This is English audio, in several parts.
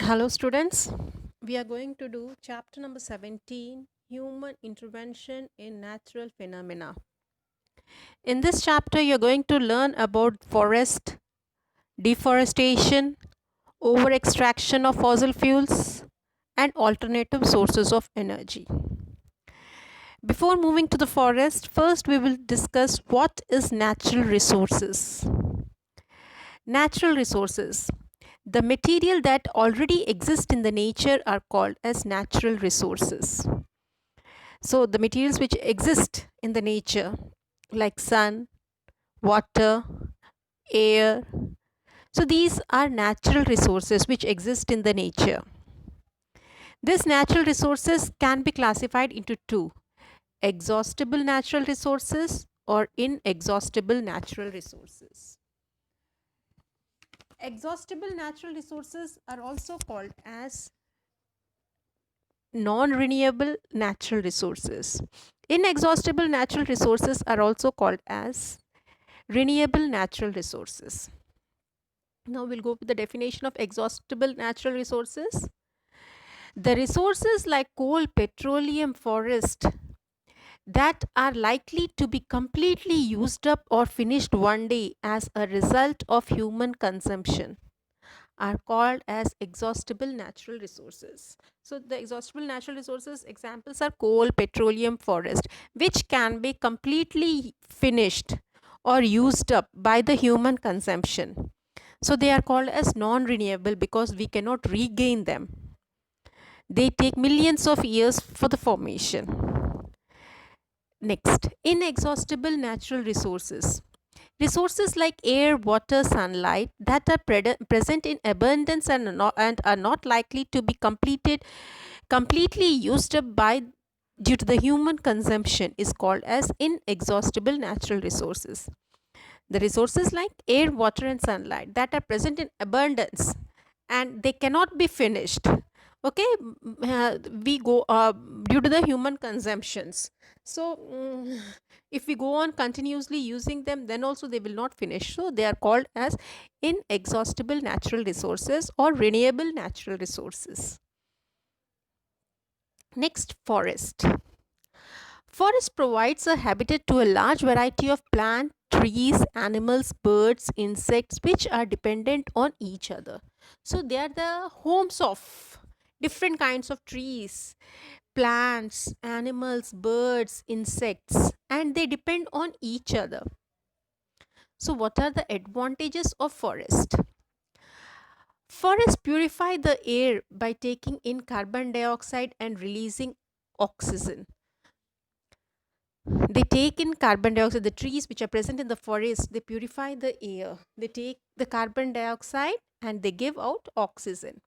Hello, students. We are going to do chapter number 17, Human Intervention in Natural Phenomena. In this chapter, you're going to learn about forest, deforestation, over extraction of fossil fuels, and alternative sources of energy. Before moving to the forest, first we will discuss what is natural resources. Natural resources. The material that already exist in the nature are called as natural resources. So the materials which exist in the nature like sun, water, air. So these are natural resources which exist in the nature. These natural resources can be classified into two: exhaustible natural resources or inexhaustible natural resources. Exhaustible natural resources are also called as non-renewable natural resources. Inexhaustible natural resources are also called as renewable natural resources. Now we'll go with the definition of exhaustible natural resources. The resources like coal, petroleum, forest that are likely to be completely used up or finished one day as a result of human consumption are called as exhaustible natural resources. So the exhaustible natural resources examples are coal, petroleum, forest, which can be completely finished or used up by the human consumption. So they are called as non-renewable because we cannot regain them. They take millions of years for the formation. Next, inexhaustible natural resources. Resources like air, water, sunlight that are present in abundance and are not likely to be completely used up by due to the human consumption is called as inexhaustible natural resources. The resources like air, water, and sunlight that are present in abundance and they cannot be finished. Okay, we go due to the human consumptions. So, if we go on continuously using them, then also they will not finish. So, they are called as inexhaustible natural resources or renewable natural resources. Next, forest. Forest provides a habitat to a large variety of plants, trees, animals, birds, insects, which are dependent on each other. So they are the homes of different kinds of trees, plants, animals, birds, insects, and they depend on each other. So what are the advantages of forest? Forests purify the air by taking in carbon dioxide and releasing oxygen. They take in carbon dioxide. The trees which are present in the forest, they purify the air. They take the carbon dioxide and they give out oxygen.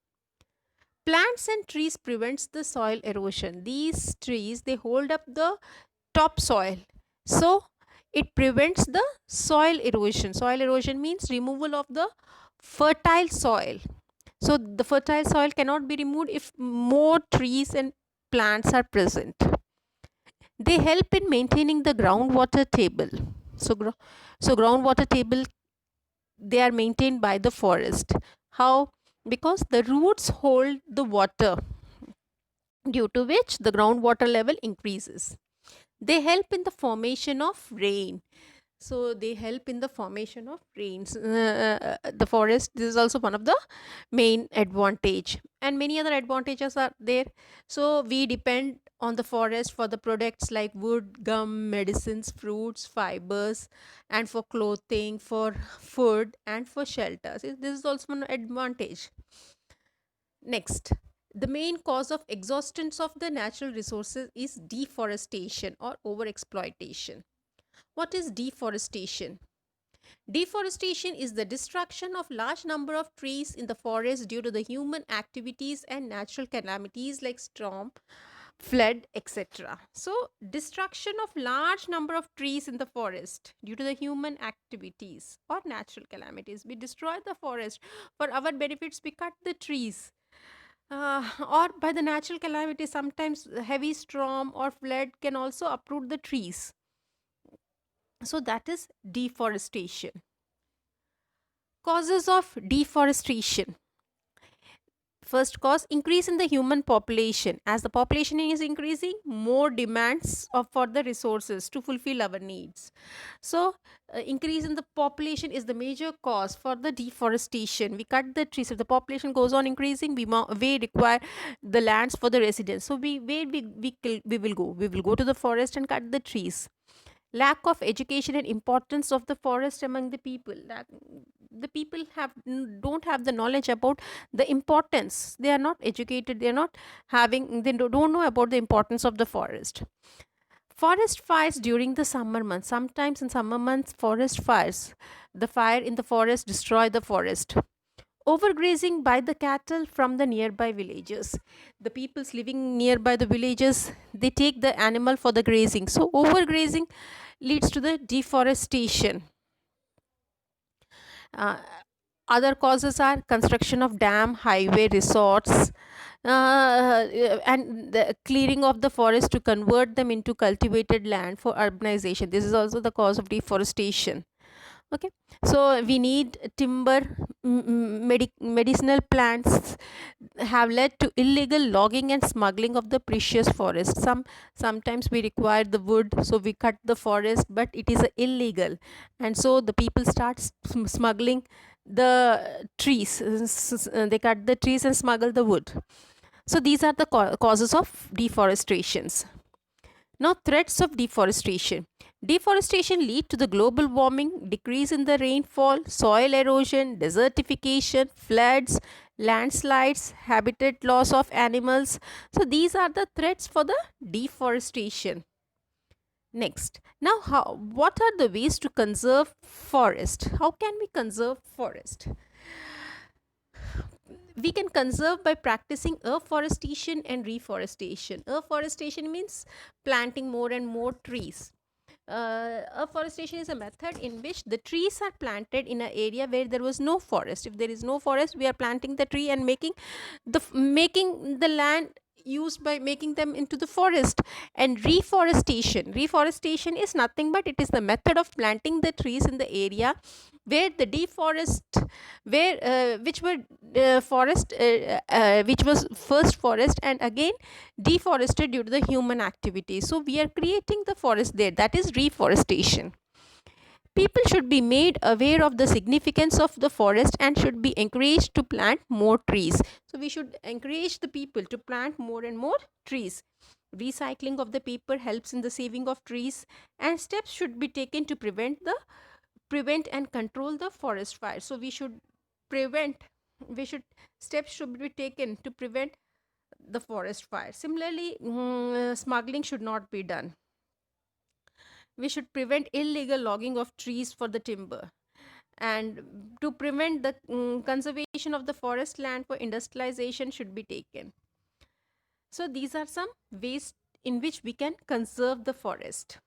Plants and trees prevents the soil erosion. These trees, they hold up the topsoil. So it prevents the soil erosion. Soil erosion means removal of the fertile soil. So the fertile soil cannot be removed if more trees and plants are present. They help in maintaining the groundwater table. So groundwater table, they are maintained by the forest. How? Because the roots hold the water, due to which the groundwater level increases. They help in the formation of rain. So they help in the formation of rains. The forest, this is also one of the main advantage, and many other advantages are there. So we depend on the forest for the products like wood, gum, medicines, fruits, fibers, and for clothing, for food, and for shelter. So this is also an advantage. Next, the main cause of exhaustion of the natural resources is deforestation or overexploitation. What is deforestation? Deforestation is the destruction of large number of trees in the forest due to the human activities and natural calamities like storm, flood, etc. So, destruction of large number of trees in the forest due to the human activities or natural calamities. We destroy the forest for our benefits. We cut the trees. Or by the natural calamity, sometimes heavy storm or flood can also uproot the trees. So that is deforestation. Causes of deforestation. First cause, increase in the human population. As the population is increasing, more demands for the resources to fulfill our needs. So increase in the population is the major cause for the deforestation. We cut the trees. If the population goes on increasing, we require the lands for the residents. So we will go, we will go to the forest and cut the trees. Lack of education and importance of the forest among the people. The people don't have the knowledge about the importance. They are not educated, they are not having, they don't know about the importance of the forest. Forest fires during the summer months. Sometimes in summer months, forest fires, the fire in the forest destroy the forest. Overgrazing by the cattle from the nearby villages. The peoples living nearby the villages, they take the animal for the grazing. So overgrazing leads to the deforestation. Uh, Other causes are construction of dam, highway, resorts, and the clearing of the forest to convert them into cultivated land for urbanization. This is also the cause of deforestation. Okay, so we need timber. Medicinal plants have led to illegal logging and smuggling of the precious forest. Sometimes we require the wood, so we cut the forest, but it is illegal, and so the people start smuggling the trees. They cut the trees and smuggle the wood. So these are the causes of deforestations. Now, threats of deforestation. Deforestation lead to the global warming, decrease in the rainfall, soil erosion, desertification, floods, landslides, habitat loss of animals. So these are the threats for the deforestation. Next, now what are the ways to conserve forest? How can we conserve forest? We can conserve by practicing afforestation and reforestation. Afforestation means planting more and more trees. Afforestation is a method in which the trees are planted in an area where there was no forest. If there is no forest, we are planting the tree and making the land used by making them into the forest. And reforestation is nothing but it is the method of planting the trees in the area where the deforest where which were forest which was first forest and again deforested due to the human activity. So we are creating the forest there. That is reforestation. People should be made aware of the significance of the forest and should be encouraged to plant more trees. So we should encourage the people to plant more and more trees. Recycling of the paper helps in the saving of trees, and steps should be taken to prevent and control the forest fire. So prevent we should steps should be taken to prevent the forest fire. Similarly, smuggling should not be done. We should prevent illegal logging of trees for the timber, and to prevent the conservation of the forest land for industrialization should be taken. So these are some ways in which we can conserve the forest.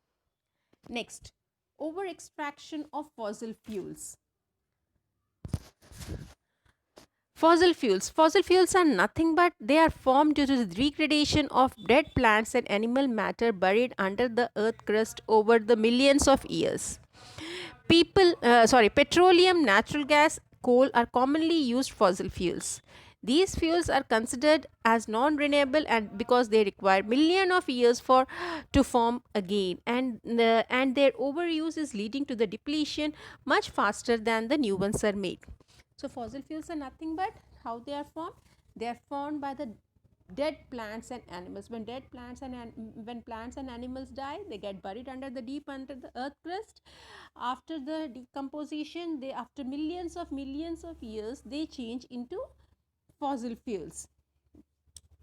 Next, over extraction of fossil fuels. Fossil fuels are nothing but they are formed due to the degradation of dead plants and animal matter buried under the earth crust over the millions of years. Petroleum, natural gas, coal are commonly used fossil fuels. These fuels are considered as non-renewable and because they require millions of years for to form again, and their overuse is leading to the depletion much faster than the new ones are made. So fossil fuels are nothing but how they are formed. They are formed by the dead plants and animals. When plants and animals die, they get buried under the earth crust. After the decomposition, they after millions of years they change into fossil fuels.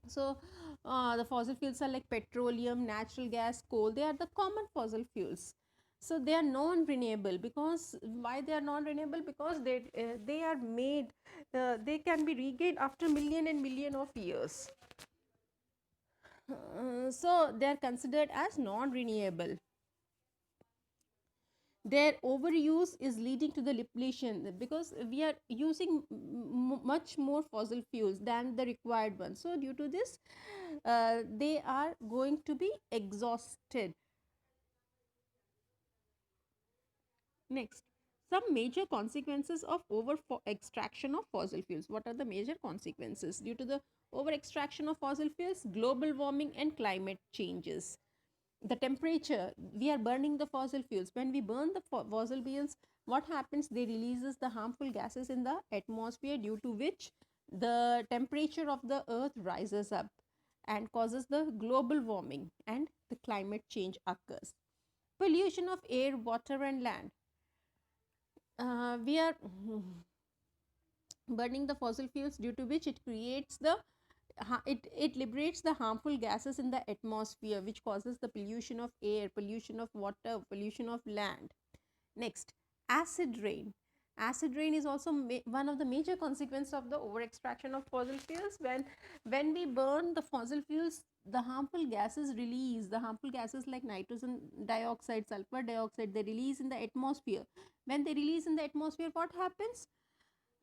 So the fossil fuels are like petroleum, natural gas, coal. They are the common fossil fuels. So they are non-renewable. Because why they are non-renewable? Because they are made they can be regained after million of years. So they are considered as non-renewable. Their overuse is leading to the depletion because we are using much more fossil fuels than the required ones. So due to this, they are going to be exhausted. Next, Some major consequences of extraction of fossil fuels. What are the major consequences due to the over extraction of fossil fuels? Global warming and climate changes. The temperature, we are burning the fossil fuels. When we burn the fossil fuels, what happens? They releases the harmful gases in the atmosphere, due to which the temperature of the earth rises up and causes the global warming, and the climate change occurs. Pollution of air, water and land. We are burning the fossil fuels, due to which it creates the it liberates the harmful gases in the atmosphere, which causes the pollution of air, pollution of water, pollution of land. Next, acid rain. Acid rain is also one of the major consequences of the over extraction of fossil fuels. When we burn the fossil fuels, the harmful gases release, the harmful gases like nitrogen dioxide, sulfur dioxide, they release in the atmosphere. When they release in the atmosphere, what happens?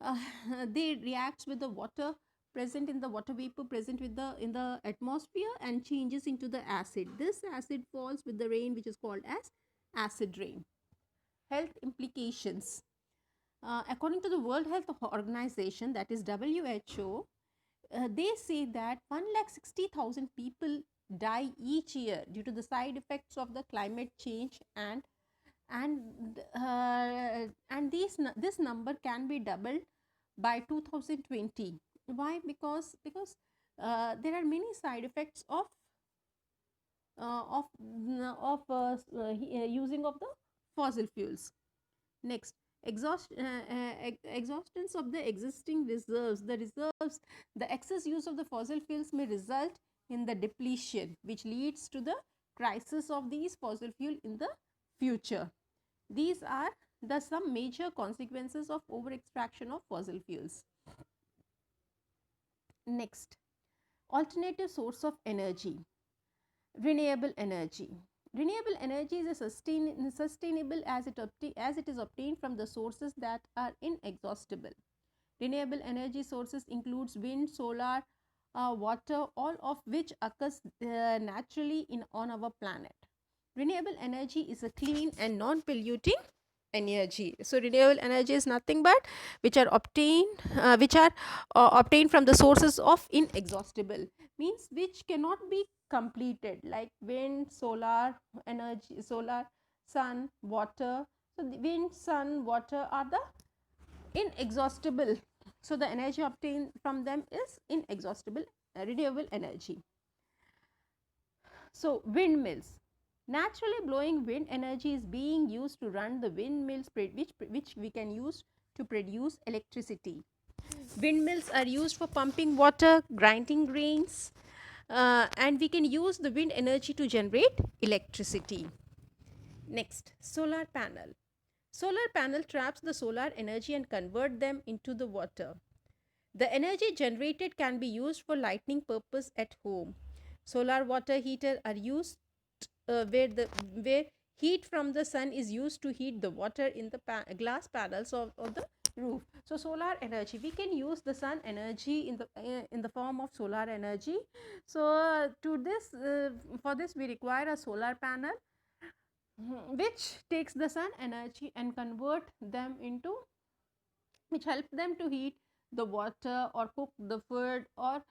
uh, they reacts with the water present in the water vapor present with the in the atmosphere, and changes into the acid. This acid falls with the rain, which is called as acid rain. Health implications. According to the World Health Organization, that is WHO, they say that 1,60,000 people die each year due to the side effects of the climate change, and this number can be doubled by 2020. Why? Because there are many side effects of using of the fossil fuels. Next, exhaustions of the existing reserves. The excess use of the fossil fuels may result in the depletion, which leads to the crisis of these fossil fuel in the future. These are the some major consequences of over extraction of fossil fuels. Next, alternative source of energy. Renewable energy. Renewable energy is sustainable as it is obtained from the sources that are inexhaustible. Renewable energy sources includes wind, solar, water, all of which occurs naturally on our planet. Renewable energy is a clean and non-polluting energy. So renewable energy is nothing but which are obtained from the sources of inexhaustible, means which cannot be completed, like wind, solar energy, solar, sun, water. So the wind, sun, water are the inexhaustible, so the energy obtained from them is inexhaustible, renewable energy. So windmills. Naturally blowing wind energy is being used to run the windmills, which we can use to produce electricity. Windmills are used for pumping water, grinding grains, and we can use the wind energy to generate electricity. Next, solar panel. Solar panel traps the solar energy and convert them into the water. The energy generated can be used for lighting purpose at home. Solar water heater are used where heat from the sun is used to heat the water in the glass panels of the roof. So solar energy, we can use the sun energy in the form of solar energy. So for this we require a solar panel, which takes the sun energy and convert them into, which help them to heat the water or cook the food, or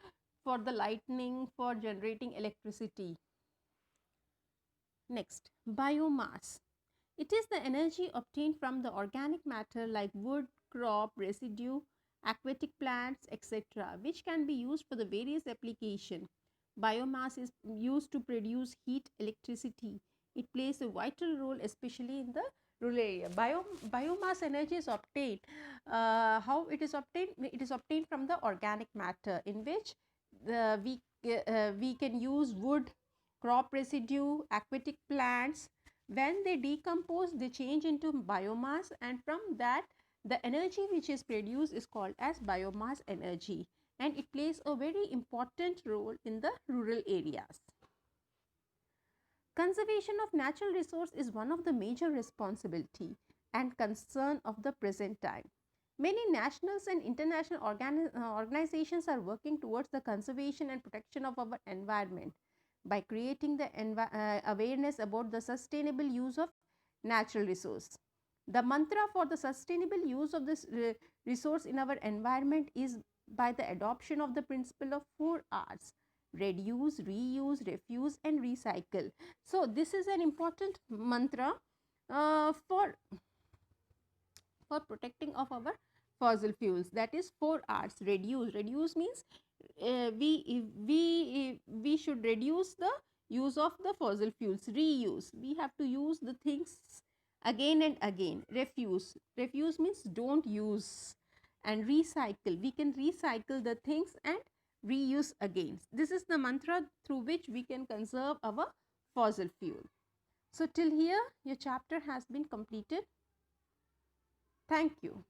for the lightning, for generating electricity. Next, biomass. It is the energy obtained from the organic matter like wood, crop, residue, aquatic plants, etc., which can be used for the various application. Biomass is used to produce heat, electricity. It plays a vital role, especially in the rural area. Biomass energy is obtained. How it is obtained? It is obtained from the organic matter, in which we can use wood, crop residue, aquatic plants. When they decompose, they change into biomass, and from that the energy which is produced is called as biomass energy, and it plays a very important role in the rural areas. Conservation of natural resource is one of the major responsibility and concern of the present time. Many nationals and international organizations are working towards the conservation and protection of our environment by creating the awareness about the sustainable use of natural resource. The mantra for the sustainable use of this resource in our environment is by the adoption of the principle of 4 R's: reduce, reuse, refuse, and recycle. So, this is an important mantra for protecting of our fossil fuels. That is 4 R's: reduce. Reduce means we should reduce the use of the fossil fuels. Reuse, we have to use the things again and again. Refuse, refuse means don't use. And recycle, we can recycle the things and reuse again. This is the mantra through which we can conserve our fossil fuel. So till here your chapter has been completed. Thank you.